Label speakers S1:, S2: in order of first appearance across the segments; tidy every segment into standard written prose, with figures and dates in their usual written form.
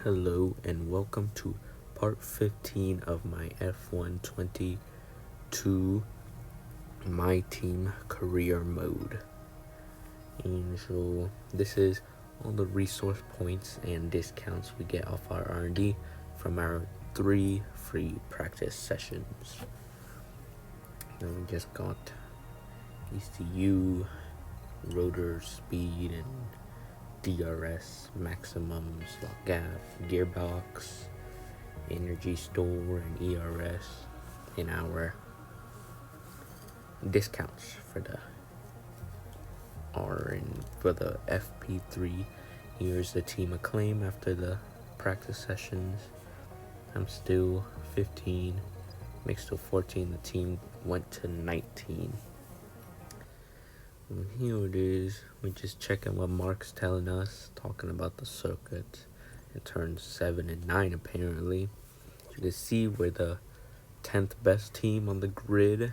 S1: Hello and welcome to part 15 of my F1 22 My Team Career Mode. And so this is all the resource points and discounts we get off our R&D from our 3 free practice sessions. And we just got ECU, rotor speed, and DRS, maximum slot gap, gearbox, energy store, and ERS in our discounts for the R and for the FP3. Here's the team acclaim after the practice sessions. I'm still 15, Mick's still 14, the team went to 19. And here it is. We're just checking what Mark's telling us, talking about the circuit in turns 7 and 9 apparently. You can see we're the 10th best team on the grid.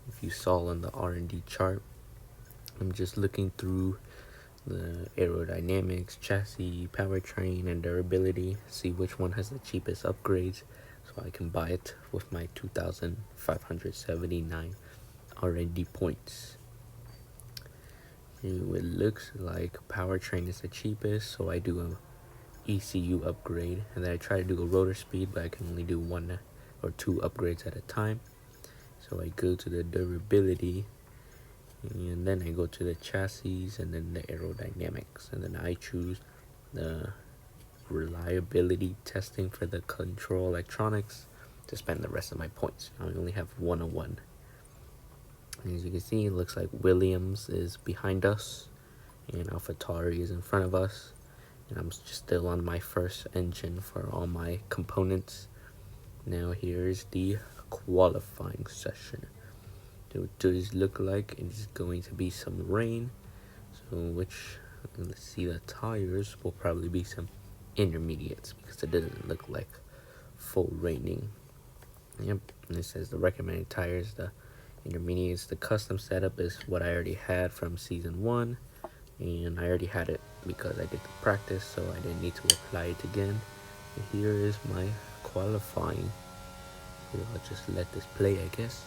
S1: If you saw on the R&D chart, I'm just looking through the aerodynamics, chassis, powertrain, and durability, see which one has the cheapest upgrades so I can buy it with my 2,579 R&D points. It looks like powertrain is the cheapest, so I do a ECU upgrade, and then I try to do a rotor speed, but I can only do 1 or 2 upgrades at a time. So I go to the durability, and then I go to the chassis, and then the aerodynamics, and then I choose the reliability testing for the control electronics to spend the rest of my points. I only have 101. As you can see, it looks like Williams is behind us and AlphaTauri is in front of us, and I'm just still on my first engine for all my components. Now here's the qualifying session. What does it look like? It's going to be some rain, so let's see, the tires will probably be some intermediates because it doesn't look like full raining. Yep, and it says the recommended tires, the intermediates. The custom setup is what I already had from season 1, and I already had it because I did the practice, so I didn't need to apply it again. And here is my qualifying. So I'll just let this play, I guess.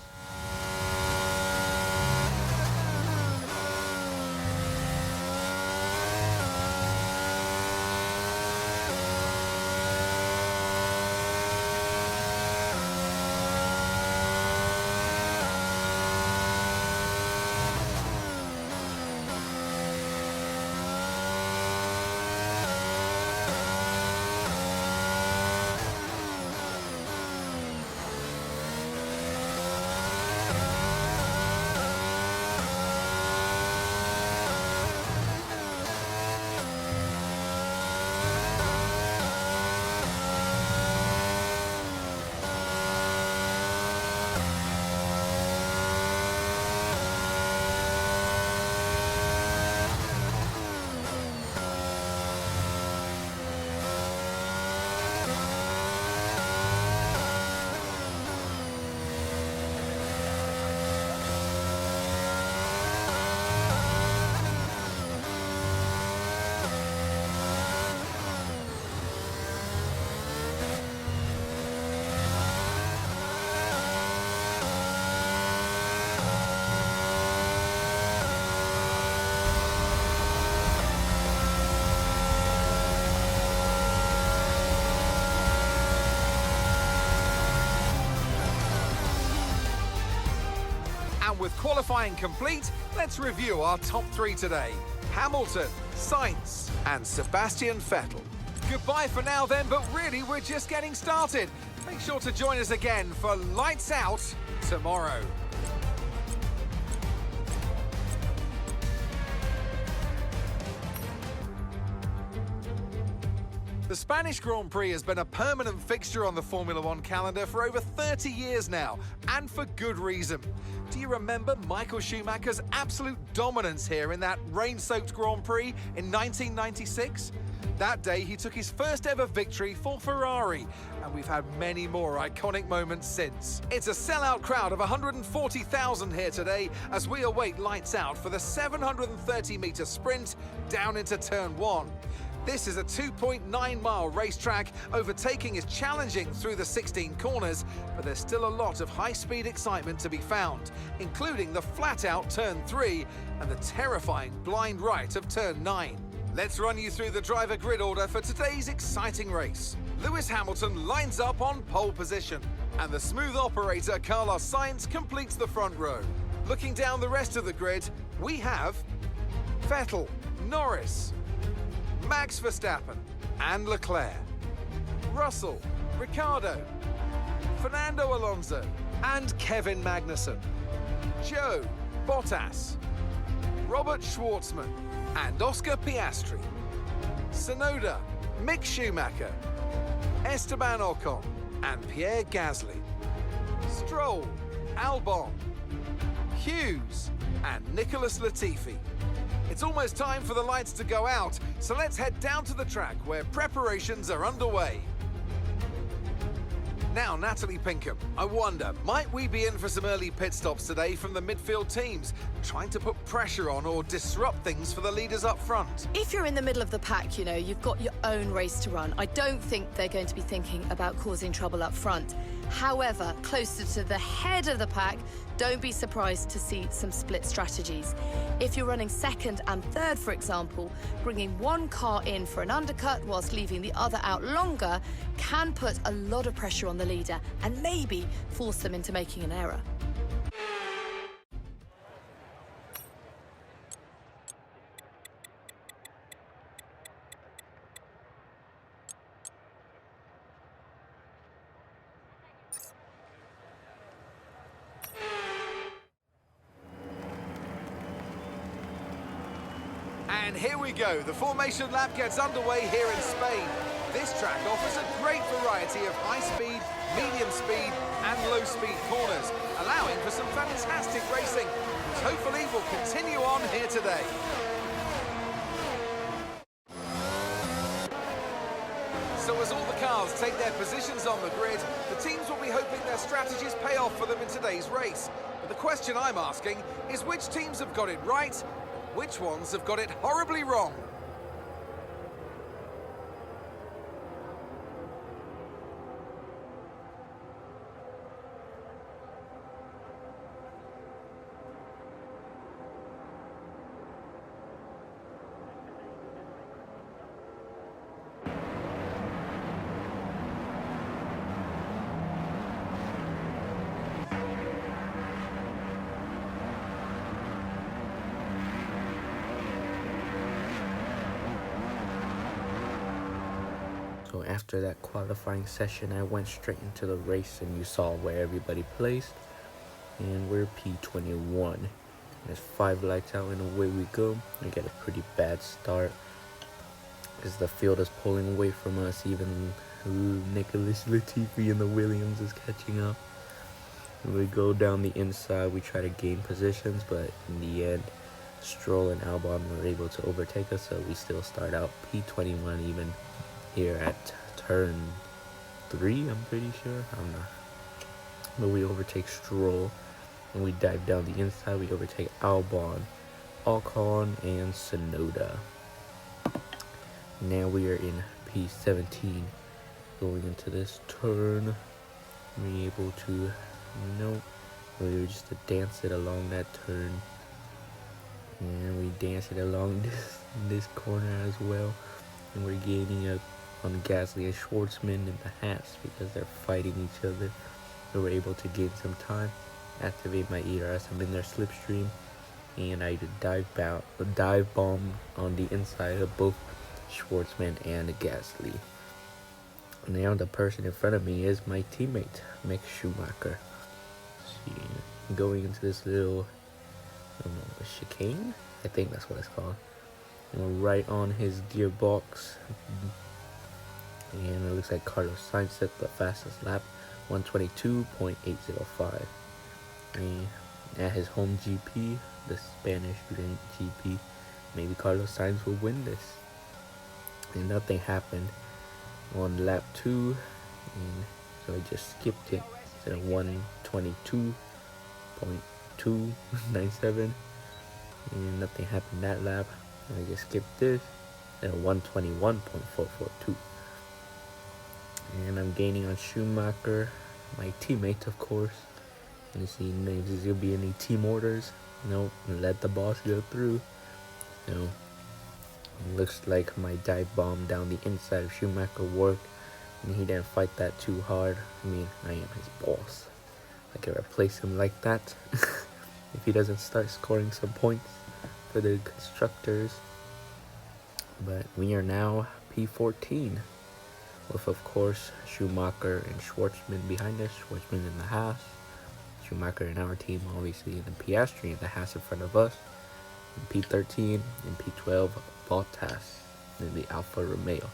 S2: And with qualifying complete, let's review our top 3 today. Hamilton, Sainz, and Sebastian Vettel. Goodbye for now then, but really we're just getting started. Make sure to join us again for Lights Out tomorrow. The Spanish Grand Prix has been a permanent fixture on the Formula One calendar for over 30 years now, and for good reason. Do you remember Michael Schumacher's absolute dominance here in that rain-soaked Grand Prix in 1996? That day, he took his first ever victory for Ferrari, and we've had many more iconic moments since. It's a sellout crowd of 140,000 here today as we await lights out for the 730-metre sprint down into Turn 1. This is a 2.9-mile racetrack. Overtaking is challenging through the 16 corners, but there's still a lot of high-speed excitement to be found, including the flat-out turn 3 and the terrifying blind right of turn 9. Let's run you through the driver grid order for today's exciting race. Lewis Hamilton lines up on pole position, and the smooth operator Carlos Sainz completes the front row. Looking down the rest of the grid, we have Vettel, Norris, Max Verstappen and Leclerc, Russell, Ricciardo, Fernando Alonso and Kevin Magnussen, Joe, Bottas, Robert Schwartzman and Oscar Piastri, Tsunoda, Mick Schumacher, Esteban Ocon and Pierre Gasly, Stroll, Albon, Hughes and Nicholas Latifi. It's almost time for the lights to go out, so let's head down to the track where preparations are underway. Now, Natalie Pinkham, I wonder, might we be in for some early pit stops today from the midfield teams, trying to put pressure on or disrupt things for the leaders up front?
S3: If you're in the middle of the pack, you know, you've got your own race to run. I don't think they're going to be thinking about causing trouble up front. However, closer to the head of the pack, don't be surprised to see some split strategies. If you're running second and third, for example, bringing one car in for an undercut whilst leaving the other out longer can put a lot of pressure on the leader and maybe force them into making an error.
S2: And here we go, the formation lap gets underway here in Spain. This track offers a great variety of high-speed, medium-speed and low-speed corners, allowing for some fantastic racing, which hopefully will continue on here today. So as all the cars take their positions on the grid, the teams will be hoping their strategies pay off for them in today's race. But the question I'm asking is which teams have got it right, which ones have got it horribly wrong?
S1: So after that qualifying session, I went straight into the race, and you saw where everybody placed. And we're P21. There's 5 lights out and away we go. We get a pretty bad start because the field is pulling away from us. Even Nicholas Latifi and the Williams is catching up. And we go down the inside. We try to gain positions, but in the end, Stroll and Albon were able to overtake us, so we still start out P21 even here at turn 3, I'm pretty sure. I'm not. But we overtake Stroll, and we dive down the inside. We overtake Albon, Ocon, and Tsunoda. Now we are in P17. Going into this turn, we're able to, nope, we were just to dance it along that turn. And we dance it along this corner as well. And we're gaining up on Gasly and Schwartzman in the Haas because they're fighting each other. So we're able to gain some time, activate my ERS. I'm in their slipstream, and I dive bomb on the inside of both Schwartzman and Gasly. Now the person in front of me is my teammate, Mick Schumacher. See, going into this little, I don't know, a chicane? I think that's what it's called. And we're right on his gearbox. And it looks like Carlos Sainz set the fastest lap, 122.805. And at his home GP, the Spanish GP, maybe Carlos Sainz will win this. And nothing happened on lap 2, and so I just skipped it to 122.297, and nothing happened that lap. I just skipped this, and 121.442. And I'm gaining on Schumacher, my teammate, of course. And you see, is there gonna be any team orders? Nope. Let the boss go through. No. Looks like my dive bomb down the inside of Schumacher worked, and he didn't fight that too hard. I mean, I am his boss. I can replace him like that if he doesn't start scoring some points for the constructors. But we are now P14 with, of course, Schumacher and Schwartzman behind us. Schwartzman in the Haas, Schumacher in our team, obviously, and then Piastri in the Haas in front of us. In P13 and P12, Bottas in the Alfa Romeo.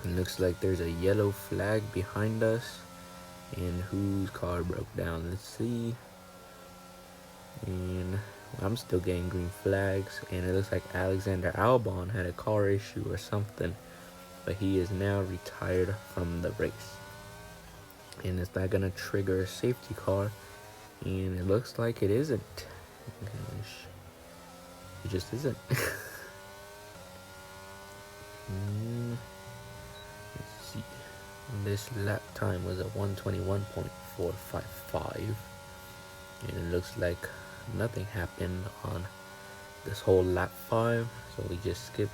S1: It looks like there's a yellow flag behind us. And whose car broke down? Let's see. And I'm still getting green flags. And it looks like Alexander Albon had a car issue or something. But he is now retired from the race. And it's not going to trigger a safety car. And it looks like it isn't. It just isn't. Let's see. This lap time was a 121.455. And it looks like nothing happened on this whole lap 5. So we just skipped.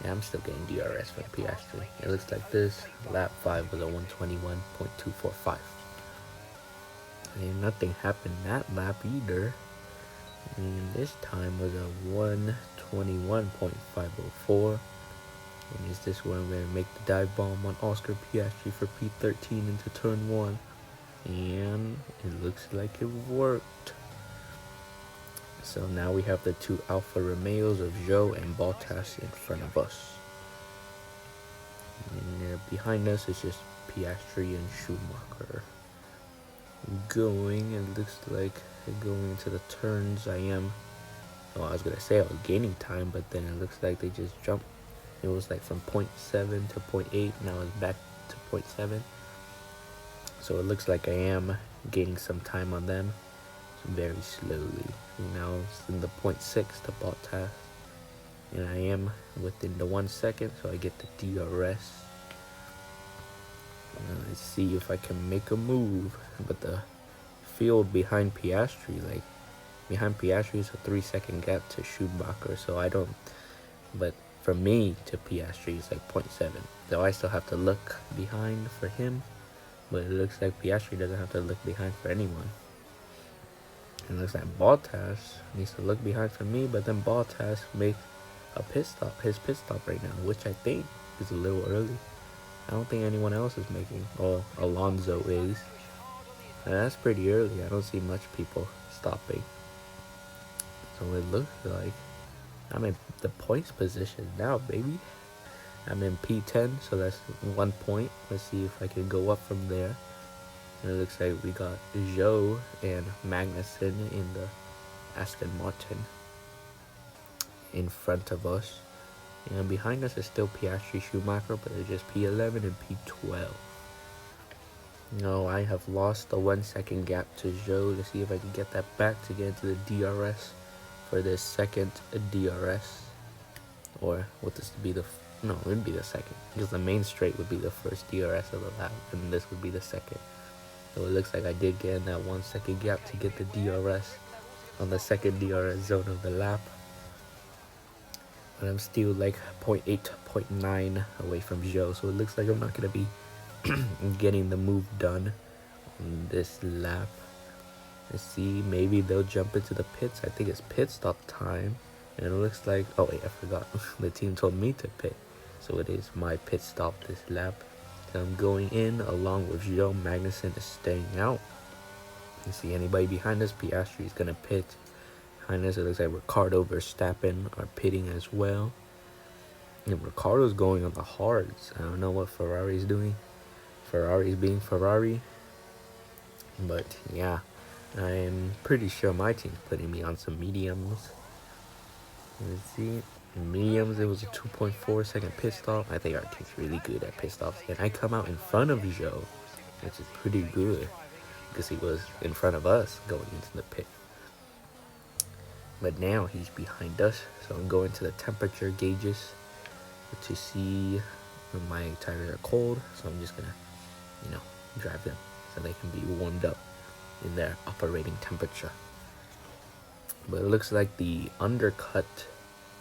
S1: Yeah, I'm still getting DRS for Piastri. It looks like this. Lap 5 was a 121.245. And nothing happened that lap either. And this time was a 121.504. And is this where I'm going to make the dive bomb on Oscar Piastri for P13 into turn 1? And it looks like it worked. So now we have the two Alfa Romeos of Joe and Bottas in front of us. And behind us is just Piastri and Schumacher. Going, it looks like going into the turns. I was going to say I was gaining time, but then it looks like they just jumped. It was like from 0.7 to 0.8, now it's back to 0.7. So it looks like I am gaining some time on them, very slowly. Now it's in the 0.6 to Bottas, and I am within the 1 second, so I get the DRS. Let's see if I can make a move. But the field behind Piastri, behind Piastri is a 3-second gap to Schumacher, so I don't. But from me to Piastri is like 0.7, so I still have to look behind for him. But it looks like Piastri doesn't have to look behind for anyone. It looks like Bottas needs to look behind for me, but then Bottas makes a pit stop, his pit stop right now, which I think is a little early. I don't think anyone else is making. Well, Alonso is. And that's pretty early. I don't see much people stopping. So it looks like I'm in the points position now, baby. I'm in P10, so that's 1 point. Let's see if I can go up from there. And it looks like we got Joe and Magnussen in the Aston Martin in front of us. And behind us is still Piastri, Schumacher, but it's just P11 and P12. No, I have lost the 1 second gap to Joe. To see if I can get that back to get into the DRS for this second DRS. Or would this be the... No, it would be the second. Because the main straight would be the first DRS of the lap, and this would be the second. So it looks like I did get in that 1 second gap to get the DRS on the second DRS zone of the lap. But I'm still like 0.8, 0.9 away from Joe, so it looks like I'm not going to be getting the move done on this lap. Let's see, maybe they'll jump into the pits. I think it's pit stop time. And it looks like, oh wait, I forgot. The team told me to pit. So it is my pit stop this lap. So I'm going in along with Joe. Magnussen is staying out. You see anybody behind us? Piastri is going to pit. Behind us, it looks like Ricardo, Verstappen are pitting as well. And Ricardo's going on the hards. I don't know what Ferrari's doing. Ferrari's being Ferrari. But yeah, I'm pretty sure my team's putting me on some mediums. Let's see. Mediums, it was a 2.4 second pit stop. I think our team's really good at pit stops. And I come out in front of Joe, which is pretty good. Because he was in front of us going into the pit. But now he's behind us, so I'm going to the temperature gauges to see when my tires are cold. So I'm just gonna, drive them so they can be warmed up in their operating temperature. But it looks like the undercut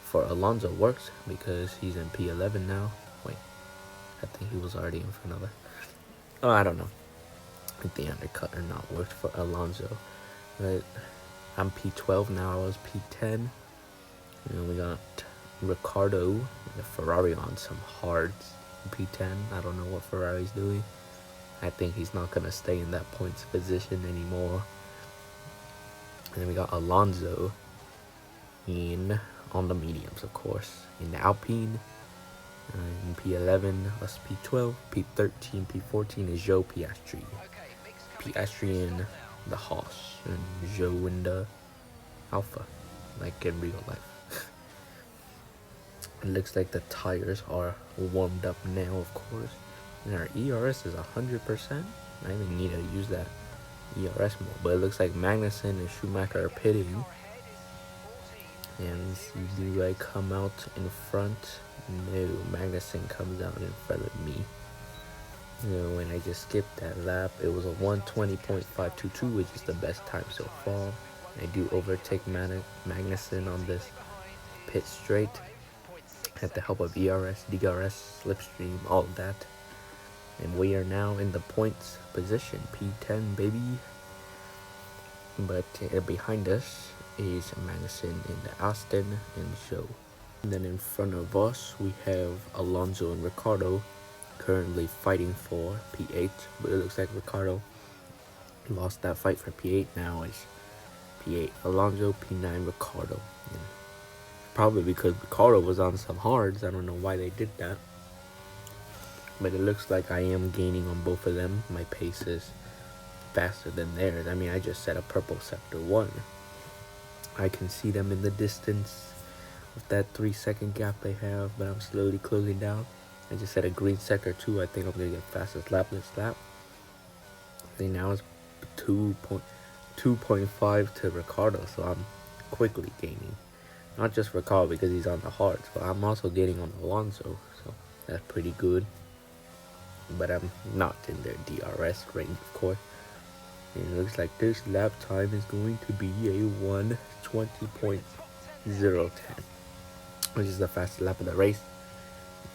S1: for Alonso works because he's in P11 now. Wait, I think he was already in front of us. Oh, I don't know if the undercut or not worked for Alonso. But I'm P12 now. I was P10. And we got Ricardo, the Ferrari on some hards. P10. I don't know what Ferrari's doing. I think he's not gonna stay in that points position anymore. And then we got Alonso on the mediums, of course. In the Alpine, in P11, us P12, P13, P14 is Joe Piastri. Piastri in the Haas, and Joe in the Alpha, like in real life. It looks like the tires are warmed up now, of course. And our ERS is 100%. I even need to use that ERS more. But it looks like Magnussen and Schumacher are pitting. And see, do I come out in front? No, Magnussen comes out in front of me. When I just skipped that lap, it was a 120.522, which is the best time so far. I do overtake Magnussen on this pit straight. Had the help of ERS, DRS, slipstream, all of that. And we are now in the points position, P10, baby. But behind us is Magnussen in the Aston and Joe. And then in front of us, we have Alonso and Ricardo currently fighting for P8. But it looks like Ricardo lost that fight for P8. Now it's P8 Alonso, P9 Ricardo. And probably because Ricardo was on some hards. I don't know why they did that. But it looks like I am gaining on both of them. My pace is faster than theirs. I mean, I just set a purple sector 1. I can see them in the distance with that 3-second gap they have, but I'm slowly closing down. I just set a green sector 2. I think I'm going to get fastest lap this lap. I think now it's 2.5 to Ricardo, so I'm quickly gaining. Not just Ricardo because he's on the hards, but I'm also gaining on Alonso, so that's pretty good. But I'm not in their DRS range, of course. And it looks like this lap time is going to be a 1:20.010, which is the fastest lap of the race.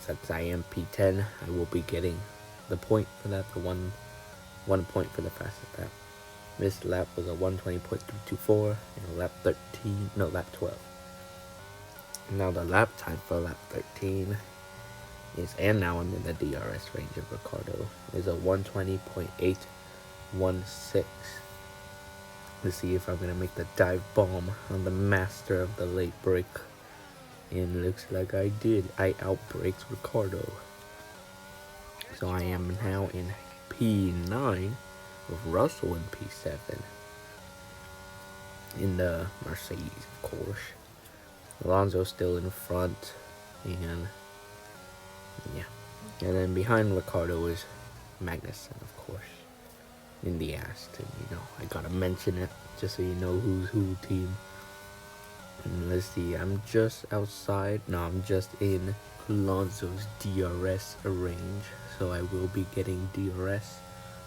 S1: Since I am P10, I will be getting the point for that, the one point for the fastest lap. This lap was a 1:20.324, and lap 12. Now the lap time for lap 13 is, and now I'm in the DRS range of Ricardo, is a 1:20.816. Let's see if I'm gonna make the dive bomb on the master of the late break. And looks like I did. I outbraked Ricardo. So I am now in P9 with Russell in P7. In the Mercedes, of course. Alonso still in front. And yeah. And then behind Ricardo is Magnussen, of course. In the Aston, I gotta mention it just so you know who's who team. And let's see, I'm just outside. No, I'm just in Alonso's DRS range. So I will be getting DRS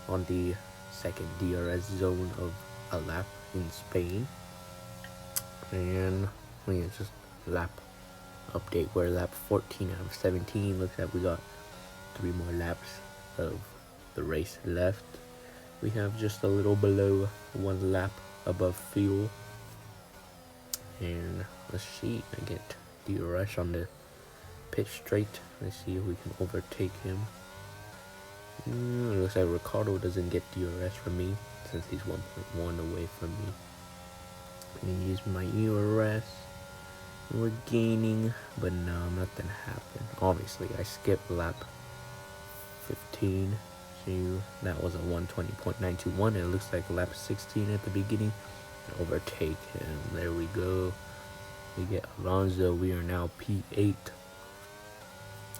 S1: on the second DRS zone of a lap in Spain. And just lap update. We're lap 14 out of 17. Looks like we got 3 more laps of the race left. We have just a little below 1 lap above fuel. And let's see, I get DRS on the pit straight. Let's see if we can overtake him. It looks like Ricardo doesn't get DRS from me since he's 1.1 away from me. I'm gonna use my ERS. We're gaining, but no, nothing happened. Obviously, I skipped lap 15. So that was a 1:20.921. It looks like lap 16 at the beginning. Overtake him. There we go. We get Alonso. We are now P8.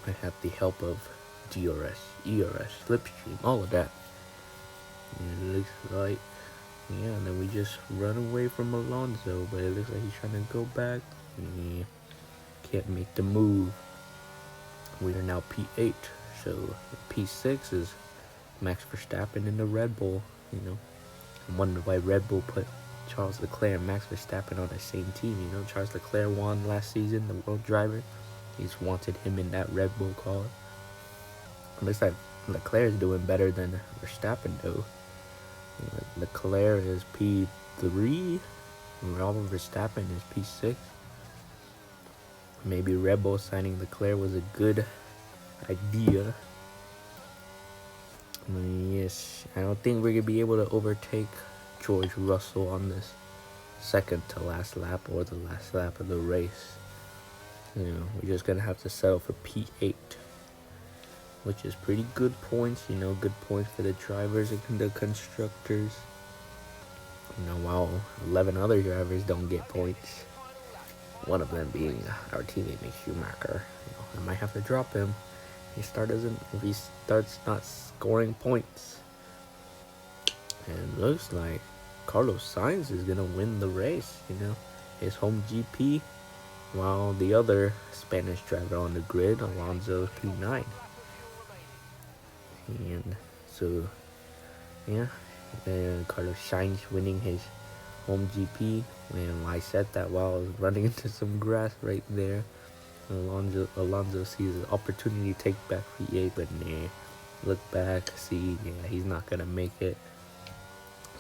S1: I have the help of DRS, ERS, slipstream, all of that. And it looks like Yeah, and then we just run away from Alonso, but it looks like he's trying to go back. Yeah, can't make the move. We are now P8, so P6 is Max Verstappen in the Red Bull. You know, I wonder why Red Bull put Charles Leclerc and Max Verstappen on the same team. You know, Charles Leclerc won last season, the world driver. He's wanted him in that Red Bull car. It looks like Leclerc is doing better than Verstappen, though. Leclerc is P3, and Robert Verstappen is P6. Maybe Red Bull signing Leclerc was a good idea. Yes, I don't think we're going to be able to overtake George Russell on this second to last lap or the last lap of the race. You know, we're just going to have to settle for P8, which is pretty good points, you know, good points for the drivers and the constructors. You know, while 11 other drivers don't get points. One of them being our teammate Mick Schumacher. You know, I might have to drop him. If he starts not scoring points. And looks like Carlos Sainz is gonna win the race, you know. His home GP, while the other Spanish driver on the grid, Alonso, P9. And so, yeah, Carlos Sainz winning his home GP. And I said that while I was running into some grass right there. Alonso sees an opportunity to take back P8, but nah. Look back, see, yeah, he's not gonna make it.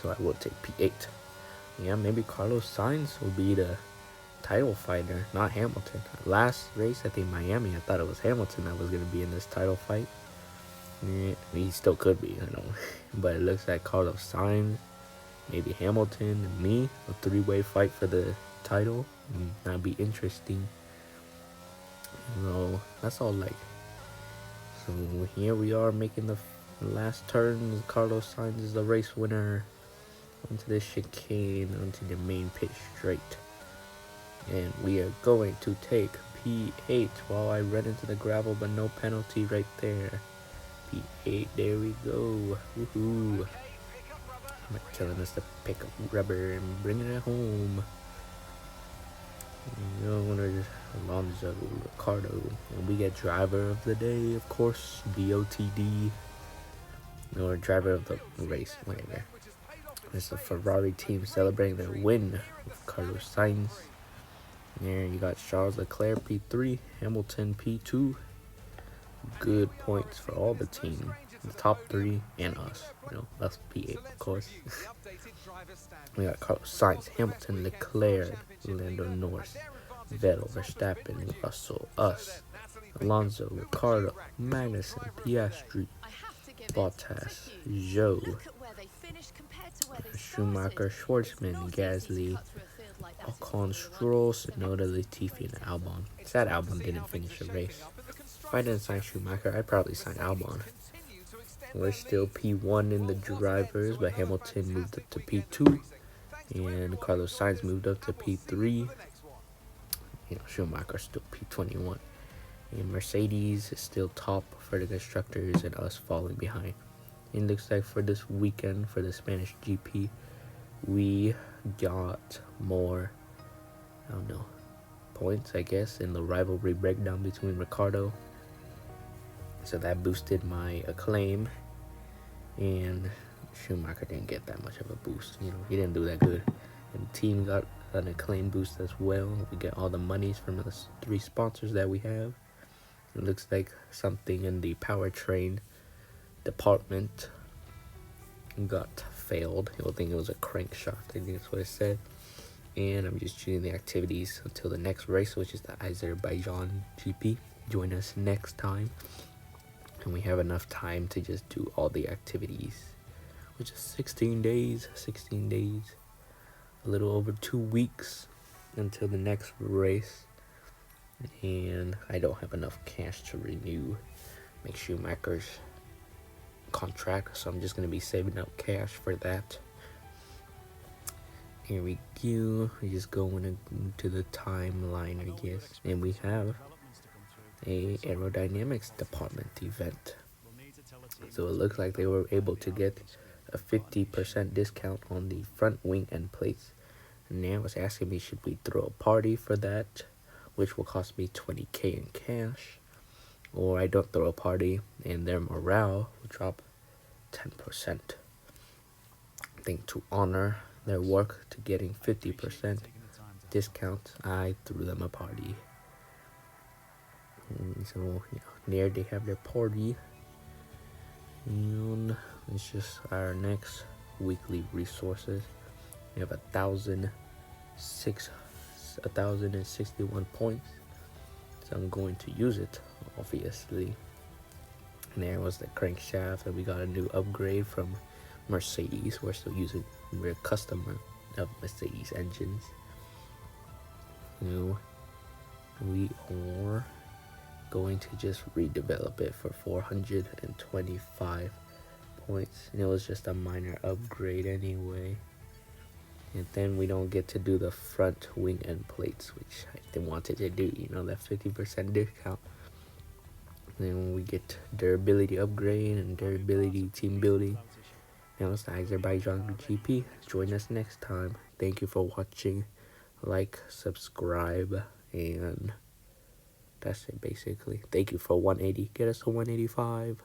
S1: So I will take P8. Yeah, maybe Carlos Sainz will be the title fighter, not Hamilton. Last race, I think Miami, I thought it was Hamilton that was gonna be in this title fight. Yeah, he still could be, you know. But it looks like Carlos Sainz, maybe Hamilton and me, a three-way fight for the title. That'd be interesting. You know, that's all like. So here we are making the last turn. Carlos Sainz is the race winner. Onto the chicane, onto the main pit straight. And we are going to take P8 while I run into the gravel, but no penalty right there. P8, there we go. Woohoo. Telling us to pick up rubber and bring it home. You know, there's Alonso, Ricardo, and we get driver of the day, of course, DOTD, or driver of the race, whatever. It's the Ferrari team celebrating their win with Carlos Sainz. There you got Charles Leclerc P3, Hamilton P2. Good points for all the team, the top three and us. You know, that's P8 of course. We got Carlos Sainz, Hamilton, Leclerc, Lando Norris, Vettel, Verstappen, Russell, us, Alonso, Ricardo, Magnussen, Piastri, Bottas, Zhou, Schumacher, Schwartzman, Gasly, Ocon, Stroll, Tsunoda, Latifi, and Albon. Sad Albon didn't finish the race. If I didn't sign Schumacher, I'd probably sign Albon. We're still P1 in the drivers, but Hamilton moved up to P2, and Carlos Sainz moved up to P3. You know, Schumacher still P21. And Mercedes is still top for the constructors, and us falling behind. It looks like for this weekend, for the Spanish GP, we got more, I don't know, points, I guess, in the rivalry breakdown between Ricardo. So that boosted my acclaim, and Schumacher didn't get that much of a boost. You know, he didn't do that good. And the team got an acclaim boost as well. We get all the monies from the 3 sponsors that we have. It looks like something in the powertrain department got failed. I think it was a crankshaft. I think that's what it said. And I'm just choosing the activities until the next race, which is the Azerbaijan GP. Join us next time. And we have enough time to just do all the activities, which is 16 days, a little over 2 weeks until the next race. And I don't have enough cash to renew Mick Schumacher's contract, so I'm just going to be saving up cash for that. Here we go. We're just going to the timeline, I guess. And we have a aerodynamics department event. So it looks like they were able to get a 50% discount on the front wing end plates. And now it's asking me, should we throw a party for that, which will cost me 20K in cash, or I don't throw a party and their morale will drop 10%. I think to honor their work to getting 50% discount, I threw them a party. And so, there they have their party. And it's just our next weekly resources. We have 1,061 points. So I'm going to use it, obviously. And there was the crankshaft, and we got a new upgrade from Mercedes. We're a customer of Mercedes engines. We are going to just redevelop it for 425 points, and it was just a minor upgrade anyway. And then we don't get to do the front wing end plates, which I wanted to do, that 50% discount. And then we get durability upgrade and durability team building. Now it's the Azerbaijan GP. Join us next time. Thank you for watching. Like, subscribe, and that's it basically. Thank you for 180. Get us to 185.